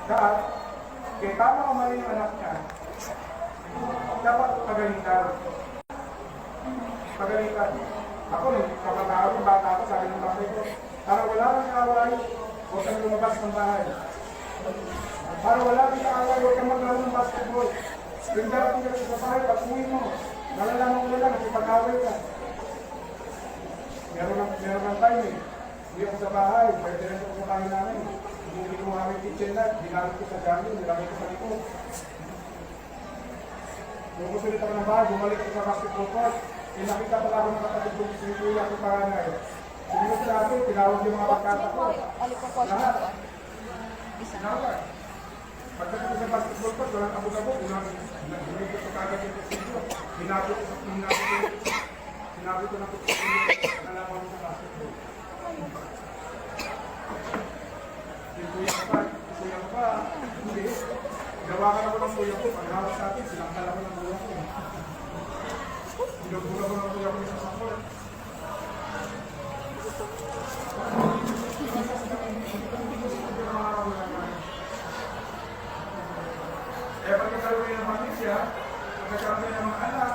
Dapat, kaya tama o mali yung anak niya, dapat pagalitan. Pagalitan. Ako, nung kapatao, bata ako, sabi ng tatay ko, para wala kang away, huwag kang lumabas ng bahay. Para wala kang away, huwag kang maglaro ng basketball. Yung darating ka sa bahay, pag uwi mo, malalaman mo lang, nakipag-away ka. Meron ng time eh. Hindi ako sa bahay, pwede rin ako sa bahay namin. Hindi ko kami kitchen light, ginamit ko sa jamming, ginamit ko sa likod. Nung kusulit ako ng bahay, bumalik ako sa basketball court. Nakita pala ako nakatagod ko sa kuya ko panganay. Sumunod sa akin, tinawag yung mga pagkata ko. Lahat. Sinawag. Pagdating ko sa basketball court, walang abog-abog. Ginamit ko sa kagad yung prosedyo. Hinabot ko ng nalaman ko sa basketball. Yung kuya ko pa, hindi. Gawa ka na ko ng kuya ko, pag-hawak sa akin, sinangkala ko ng kuya ko. Pinagbuka ko ng kuya ko sa sakot. Eh, pagkakaroon ng pamilya, pagkakaroon ng mga anak,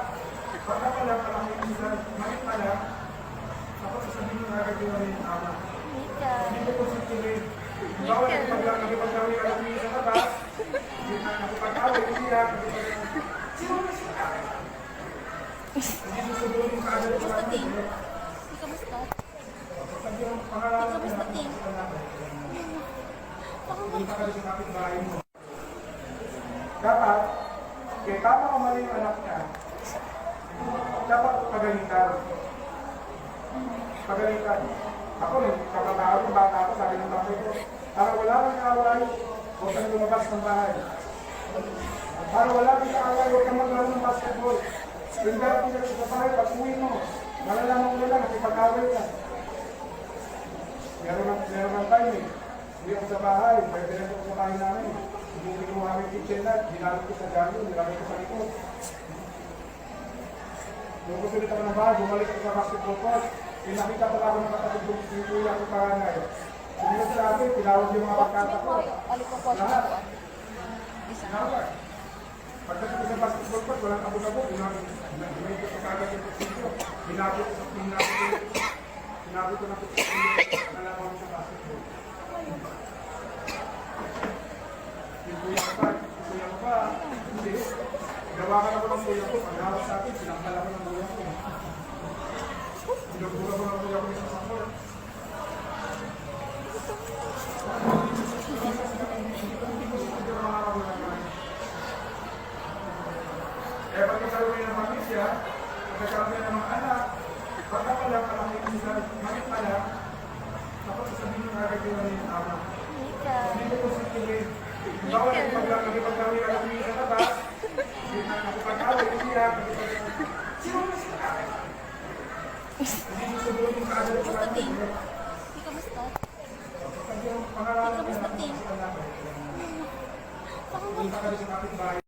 pagka pala yung isa, mali pala, tapos sasabihin mo na agad yung yung ama. Hindi ko positive. Bawal yung pagkakaroon ng isa na ba? Hindi na nakipag-away, hindi na sino na siya? Hindi susubunin ka agad yung Kamusta, Ting? Kamusta? sabi yung pangalan Kamusta, Ting? punta ka sa kapitbahay mo. Dapat, kaya tama o mali yung anak niya, dapat pagalitan. Pagalitan. Ako, nung kapatao, bata ako, sabi ng tatay ko, para wala kang away, huwag kang lumabas ng bahay. Para wala kang away, huwag kang maglaro ng basketball. Yung darating ka sa bahay, pag uwi mo, malalaman mo lang, nakipag-away ka. Meron ng time eh. Hindi ako sa bahay, pwede rin ako sa bahay namin. Hindi ko kami kitchen light, ginamit ko sa jamming, ginamit ko sa likod. Nung kusulit ako ng bahay, bumalik ako sa basketball court. Nakita pala ako nakatagod ko sa kuya ko panganay. Sumunod sa akin, tinawag yung mga pagkata ko. Lahat. Sinawag. Pagdating ko sa basketball court, walang abog-abog. Ginamit ko sa kagad yung prosedyo. Hinabot ko na nalaman ko sa basketball. Yung kuya ko pa, hindi. Gawa ka na ko ng kuya ko, pag-hawak sa akin, sinangkala ko ng kuya ko. Pinagbuka ko ng kuya ko sa sakot. Eh, pagkakaroon ng pamilya, pagkakaroon ng mga anak, baka pala yung isa, mali pala, tapos sasabihin mo na agad yung ama. Hindi ko positive. Bawal yung pagkakaroon ng isa na ba? Hindi na nakipag-away, hindi na. Sino na siya? Hindi susubunin ka agad Kamusta, Ting? Kamusta? Sabi yung pangalan Kamusta, Ting? punta ka sa kapitbahay.